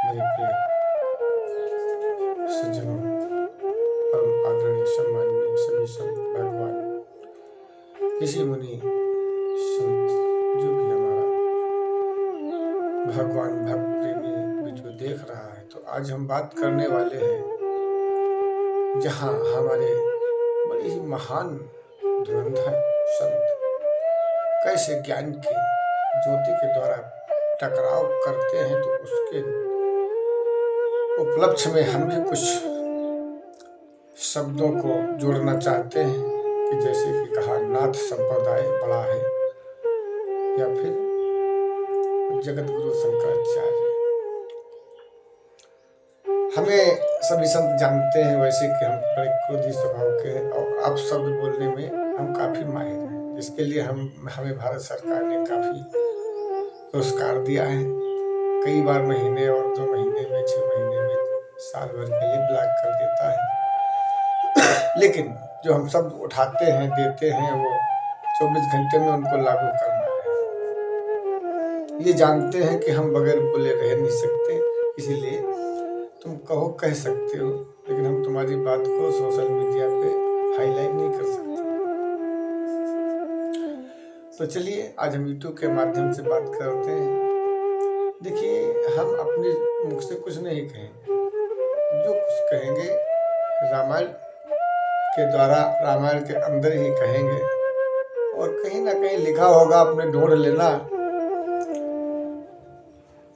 मेरे प्रिय सज्जनों, परम आदरणीय सम्माननीय सभी संत भगवान, ऋषि मुनि संत, जो भी हमारा भगवान भक्त प्रेमी वीडियो देख रहा है, तो आज हम बात करने वाले हैं जहां हमारे बड़े ही महान धुरंधर संत कैसे ज्ञान की ज्योति के द्वारा टकराव करते हैं, तो उसके उपलक्ष्य में हम भी कुछ शब्दों को जोड़ना चाहते हैं कि जैसे कि कहा, नाथ संप्रदाय बड़ा है या फिर जगत गुरु शंकराचार्य। हमें सभी संत जानते हैं वैसे कि हम बड़े क्रोधी स्वभाव के हैं और आप शब्द बोलने में हम काफी माहिर हैं, जिसके लिए हमें भारत सरकार ने काफी पुरस्कार दिया है। कई बार महीने और 2 महीने में, 6 महीने में, साल भर के लिए ब्लॉक कर देता है। लेकिन जो हम शब्द उठाते हैं, देते हैं, वो 24 घंटे में उनको लागू करना है। ये जानते हैं कि हम बगैर बोले रह नहीं सकते, इसीलिए तुम कहो कह सकते हो, लेकिन हम तुम्हारी बात को सोशल मीडिया पे हाईलाइट नहीं कर सकते। तो चलिए आज हम यूट्यूब के माध्यम से बात करते हैं। देखिए, हम अपने मुख से कुछ नहीं कहेंगे, जो कुछ कहेंगे रामायण के द्वारा, रामायण के अंदर ही कहेंगे, और कहीं ना कहीं लिखा होगा, अपने ढूंढ लेना।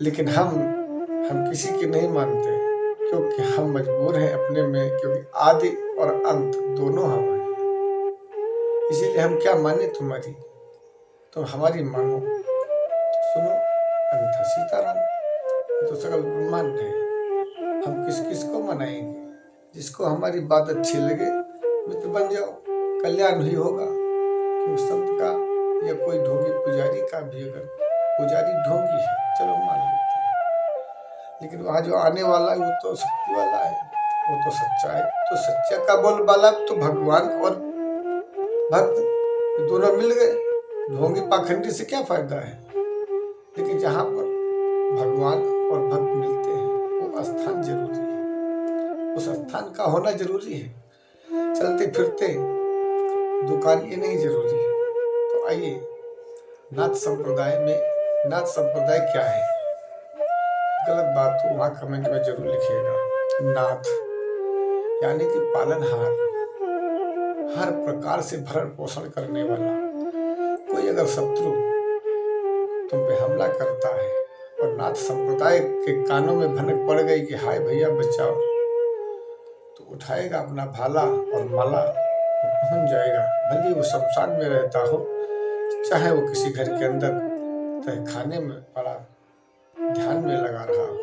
लेकिन हम किसी की नहीं मानते, क्योंकि हम मजबूर हैं अपने में, क्योंकि आदि और अंत दोनों हम हैं। इसीलिए हम क्या माने तुम्हारी, तो हमारी मानो तो सुनो, अन्यथा सीताराम। तो सकल ब्रह्मांड है, हम किस किस को मनाएंगे? जिसको हमारी बात अच्छी लगे मित्र बन जाओ, कल्याण ही होगा। क्योंकि संत का या कोई ढोंगी पुजारी का भी, अगर पुजारी ढोंगी है, चलो मान लेते हैं, लेकिन वहां जो आने वाला है वो तो शक्ति वाला है, वो तो सच्चा है। तो सच्चा का बोल बाला, तो भगवान और भक्त दोनों मिल गए। ढोंगी पाखंडी से क्या फायदा है? लेकिन जहां पर भगवान और भक्त मिलते हैं, वो स्थान जरूरी है, उस स्थान का होना जरूरी है। चलते फिरते दुकान ये नहीं जरूरी है। तो आइए, नाथ संप्रदाय में, नाथ संप्रदाय क्या है? गलत बात हो वहां कमेंट में जरूर लिखिएगा। नाथ यानी कि पालनहार, हर प्रकार से भरण पोषण करने वाला। कोई अगर शत्रु तुम पे हमला करता है और नाथ संप्रदाय के कानों में भनक पड़ गई कि हाय भैया बचाओ, तो उठाएगा अपना भाला और माला और पहुंच जाएगा। भले वो शमशान में रहता हो, चाहे वो किसी घर के अंदर तय खाने में बड़ा ध्यान में लगा रहा हो।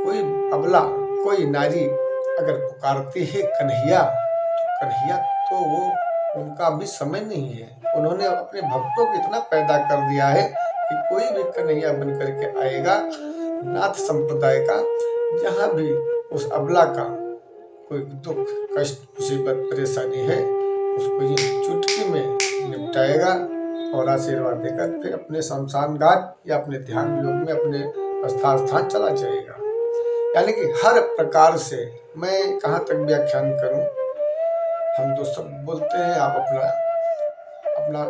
कोई अबला, कोई नारी अगर पुकारती है कन्हैया, तो कन्हैया तो वो उनका भी समय नहीं है। उन्होंने अपने भक्तों को इतना पैदा कर दिया है कि कोई भी कन्हैया बन करके आएगा। नाथ संप्रदाय का जहां भी उस अबला का कोई दुख, कष्ट, मुसीबत, परेशानी है, उसको ये चुटकी में निपटाएगा और आशीर्वाद देकर फिर अपने शमशान घाट या अपने ध्यान योग में अपने स्थान चला जाएगा। यानी कि हर प्रकार से, मैं कहाँ तक व्याख्यान करूं, हम तो सब बोलते हैं, आप अपना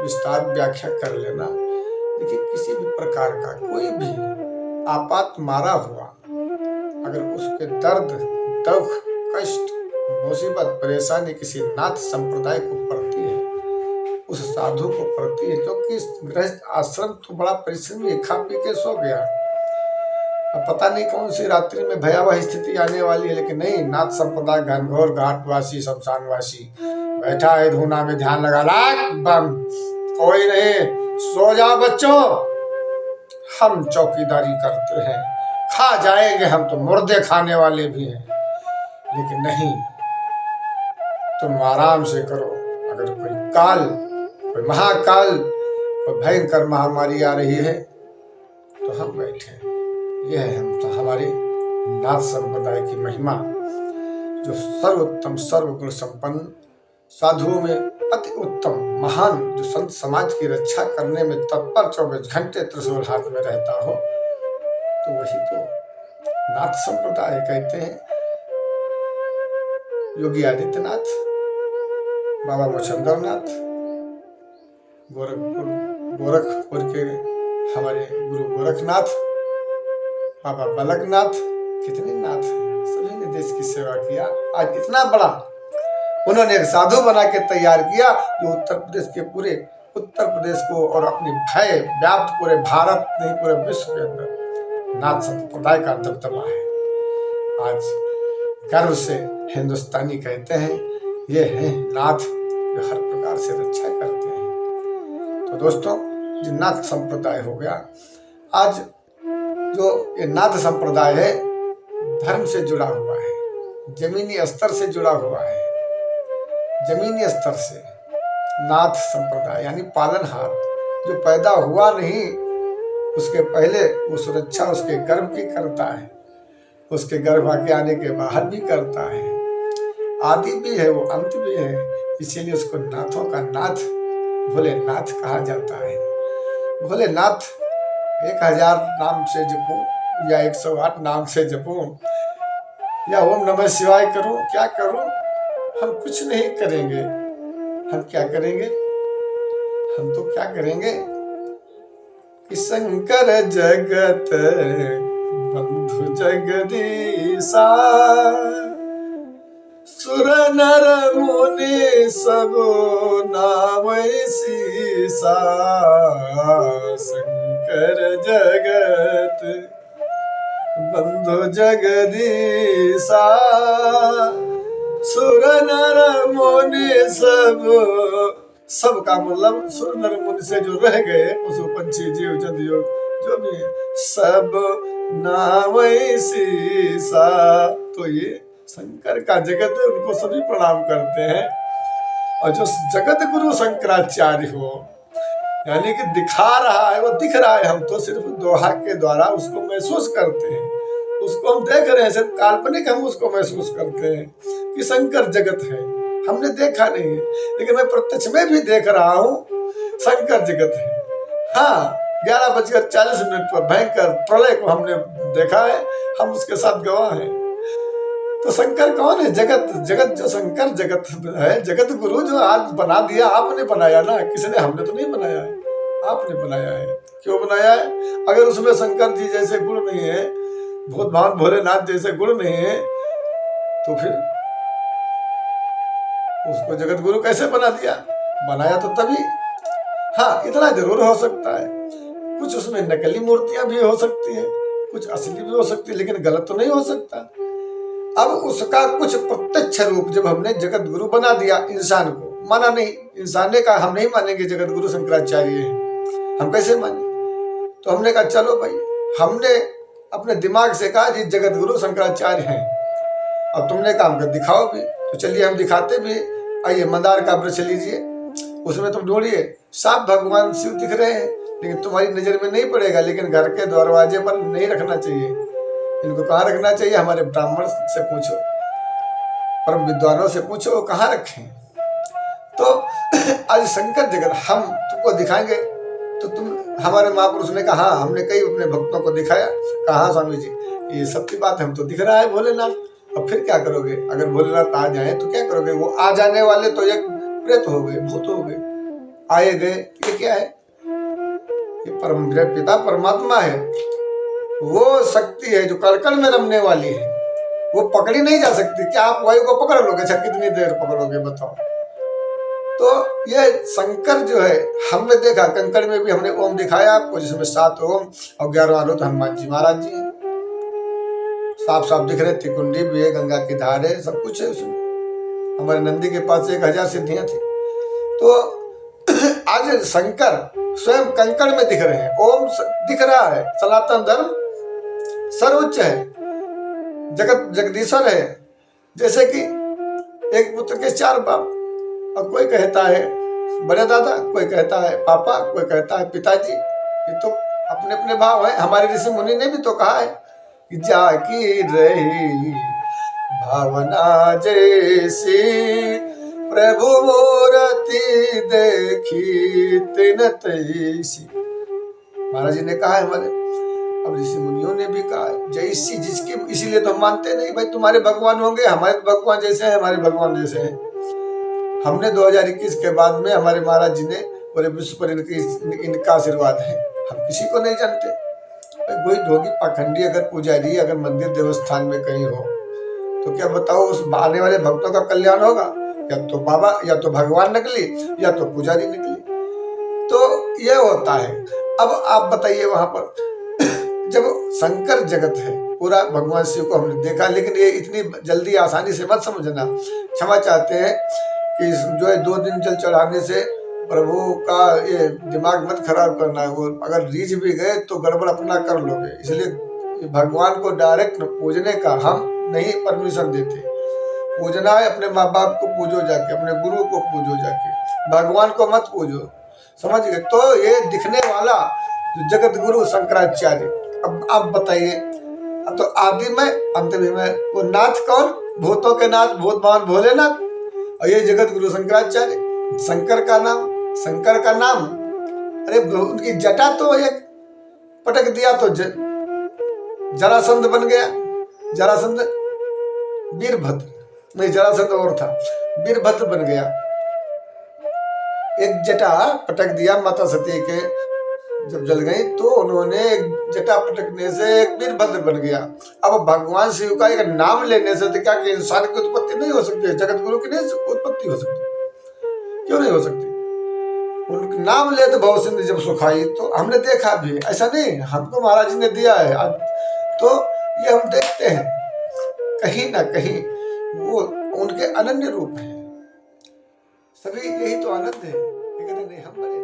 विस्तार व्याख्या कर लेना। देखिए, किसी भी प्रकार का कोई भी आपात मारा हुआ, अगर उसके दर्द, दुख, कष्ट, मुसीबत, परेशानी किसी नाथ संप्रदाय को पड़ती है, उस साधु को पड़ती है, क्योंकि गृहस्थ आश्रम तो बड़ा परिश्रमी है, खा पी के सो गया, अब पता नहीं कौन सी रात्रि में भयावह स्थिति आने वाली है। लेकिन नहीं, नाथ संप्रदाय घनघोर घाटवासी, शमशानवासी बैठा है धूना में ध्यान लगा, बम कोई नहीं, सो जाओ बच्चों, हम चौकीदारी करते हैं, खा जाएंगे, हम तो मुर्दे खाने वाले भी हैं। लेकिन नहीं, तुम आराम से करो। अगर कोई काल, कोई महाकाल, कोई भयंकर महामारी आ रही है, तो हम बैठे हैं। यह है हमारे नाथ संप्रदाय की महिमा, जो सर्वोत्तम, सर्वगुण संपन्न, साधुओं में अति उत्तम, महान, जो संत समाज की रक्षा करने में तत्पर 24 घंटे त्रिशूल हाथ में रहता हो, तो वही तो नाथ संप्रदाय कहते हैं। योगी आदित्यनाथ, बाबा मोचंदर नाथ, गोरखपुर के हमारे गुरु गोरखनाथ, बाबा बालकनाथ, कितने नाथ हैं, सभी ने देश की सेवा किया। आज इतना बड़ा उन्होंने एक साधु बना के तैयार किया जो उत्तर प्रदेश को और अपनी भय व्याप्त पूरे भारत नहीं पूरे विश्व के अंदर नाथ संप्रदाय का दबदबा है। आज गर्व से हिंदुस्तानी कहते हैं ये हैं नाथ जो हर प्रकार से रक्षा करते हैं। तो दोस्तों, जो नाथ संप्रदाय हो गया, आज जो ये नाथ संप्रदाय है धर्म से जुड़ा हुआ है, जमीनी स्तर से जुड़ा हुआ है। जमीनी स्तर से नाथ संप्रदाय यानी पालनहार, जो पैदा हुआ नहीं उसके पहले वो सुरक्षा उसके गर्भ की करता है, उसके गर्भ के आने के बाहर भी करता है, आदि भी है वो अंत भी है। इसीलिए उसको नाथों का नाथ भोलेनाथ कहा जाता है। भोलेनाथ 1000 नाम से जपूं या 108 नाम से जपूं या ओम नमः शिवाय करूं, क्या करूं, हम कुछ नहीं करेंगे। हम क्या करेंगे? हम तो क्या करेंगे कि शंकर जगत बंधु जगदीशा, सुर नर मुनि सब नाम शीसा। शंकर जगत बंधु जगदीशा, सुर नर मुनि सब का मतलब सुर नर मुनि से जो रह गए पशु पंछी जीव जंतु जो भी सब नाम शीसा। तो ये शंकर का जगत है, उनको सभी प्रणाम करते हैं। और जो जगत गुरु शंकराचार्य हो यानी कि दिखा रहा है, वो दिख रहा है, हम तो सिर्फ दोहा के द्वारा उसको महसूस करते हैं, उसको हम देख रहे हैं, सिर्फ काल्पनिक हम उसको महसूस करते हैं कि शंकर जगत है। हमने देखा नहीं है, लेकिन मैं प्रत्यक्ष में भी देख रहा हूँ शंकर जगत है। हाँ, 11:40 पर भयंकर प्रलय को हमने देखा है, हम उसके साथ गवाह हैं। तो शंकर कौन है? जगत जो शंकर जगत है, जगत गुरु जो आज बना दिया, आपने बनाया ना, किसने? हमने तो नहीं बनाया है, आपने बनाया है। क्यों बनाया है? अगर उसमें शंकर जी जैसे गुण नहीं है, भूत भावन भोलेनाथ जैसे गुण नहीं है, तो फिर उसको जगत गुरु कैसे बना दिया? बनाया तो तभी। हाँ, इतना जरूर हो सकता है, कुछ उसमें नकली मूर्तियां भी हो सकती हैं, कुछ असली भी हो सकती है, लेकिन गलत तो नहीं हो सकता। अब उसका कुछ प्रत्यक्ष रूप जब हमने जगत गुरु बना दिया, इंसान को माना नहीं, इंसान ने कहा हम नहीं मानेंगे जगत गुरु शंकराचार्य हैं, हम कैसे माने? तो हमने कहा चलो भाई, हमने अपने दिमाग से कहा जी जगत गुरु शंकराचार्य हैं। अब तुमने काम कर दिखाओ भी, तो चलिए हम दिखाते भी। आइए मंदार का वृक्ष लीजिए, उसमें तुम ढूंढिए, साफ भगवान शिव दिख रहे हैं, लेकिन तुम्हारी नजर में नहीं पड़ेगा। लेकिन घर के दरवाजे पर नहीं रखना चाहिए, इनको कहाँ रखना चाहिए? हमारे ब्राह्मण से पूछो, परम विद्वानों से पूछो कहाँ रखें। तो आज शंकर जगत हम तुमको दिखाएंगे, तो तुम हमारे महापुरुष ने कहा, हमने कई अपने भक्तों को दिखाया, कहा स्वामी जी ये सब की बात हम तो दिख रहा है भोलेनाथ। अब फिर क्या करोगे? अगर भोलेनाथ आ जाए तो क्या करोगे? वो आ जाने वाले तो एक प्रेत हो गए, भूत हो गए, आए गए, ये क्या है? ये परम पिता परमात्मा है, वो शक्ति है जो कड़कड़ में रमने वाली है, वो पकड़ी नहीं जा सकती। क्या आप वायु को पकड़ लोगे? अच्छा, कितनी देर पकड़ोगे बताओ? तो ये शंकर जो है, हमने देखा कंकड़ में भी हमने ओम दिखाया आपको, जिसमें 7 ओम और 11वां रुद्र हनुमान जी महाराज जी हैं, साफ साफ दिख रहे। त्रिकुंडी भी है, गंगा की धार है, सब कुछ है उसमें। हमारे नंदी के पास 1000 सिद्धियां थी। तो आज शंकर स्वयं कंकड़ में दिख रहे हैं, ओम दिख रहा है, सनातन धर्म सर्वोच्च है, जगत जगदीश्वर है। जैसे कि एक पुत्र के 4 बाप, और कोई कहता है बड़े दादा, कोई कहता है पापा, कोई कहता है पिताजी, ये तो अपने अपने भाव है। हमारे ऋषि मुनि ने भी तो कहा है कि जाकी रही भावना जैसी, प्रभु मूर्ति देखी तिन तैसी। महाराज जी ने कहा है हमारे, अब ऋषि मुनियों ने भी कहा जैसी जिसकी, इसीलिए तो हम मानते नहीं भाई तुम्हारे भगवान होंगे, हमारे तो भगवान जैसे हैं, हमारे भगवान जैसे हैं। हमने 2021 के बाद में हमारे महाराज जी ने पूरे विश्व पर इनका आशीर्वाद है, हम किसी को नहीं जानते। कोई ढोगी पाखंडी अगर पुजारी अगर मंदिर देवस्थान में कहीं हो तो क्या बताओ उस आने वाले भक्तों का कल्याण होगा? या तो बाबा, या तो भगवान निकली, या तो पुजारी निकली। तो ये होता है। अब आप बताइए वहां पर जब शंकर जगत है पूरा, भगवान शिव को हमने देखा, लेकिन ये इतनी जल्दी आसानी से मत समझना। क्षमा चाहते हैं कि जो है 2 दिन जल चढ़ाने से प्रभु का ये दिमाग मत खराब करना है, वो अगर रीझ भी गए तो गड़बड़ अपना कर लोगे। इसलिए भगवान को डायरेक्ट पूजने का हम नहीं परमिशन देते। पूजना है अपने माँ बाप को पूजो जाके, अपने गुरु को पूजो जाके, भगवान को मत पूजो, समझ गए? तो ये दिखने वाला जो जगत गुरु शंकराचार्य, अब आप बताइए, अब तो आदि में अंत में वो नाथ कौन? भूतों के नाथ, भूत भगवान भोलेनाथ, और ये जगत गुरु शंकराचार्य। शंकर का नाम, शंकर का नाम, अरे उनकी जटा तो एक पटक दिया तो जरासंध बन गया। जरासंध वीरभद्र नहीं, जरासंध और था, वीरभद्र बन गया। एक जटा पटक दिया माता सती के, जब जल गई तो उन्होंने जटा पटकने से एक वीरभद्र बन गया। अब भगवान शिव का एक नाम लेने से तो क्या कि इंसान की उत्पत्ति नहीं हो सकती है? जगत गुरु की नहीं उत्पत्ति हो सकती? क्यों नहीं हो सकती? उनका नाम ले तो भव सिंधु जब सुखाई, तो हमने देखा भी, ऐसा नहीं हमको महाराज जी ने दिया है। तो ये हम देखते हैं कहीं ना कहीं वो उनके अनन्य रूप है। सभी यही तो आनंद है। नहीं हम बने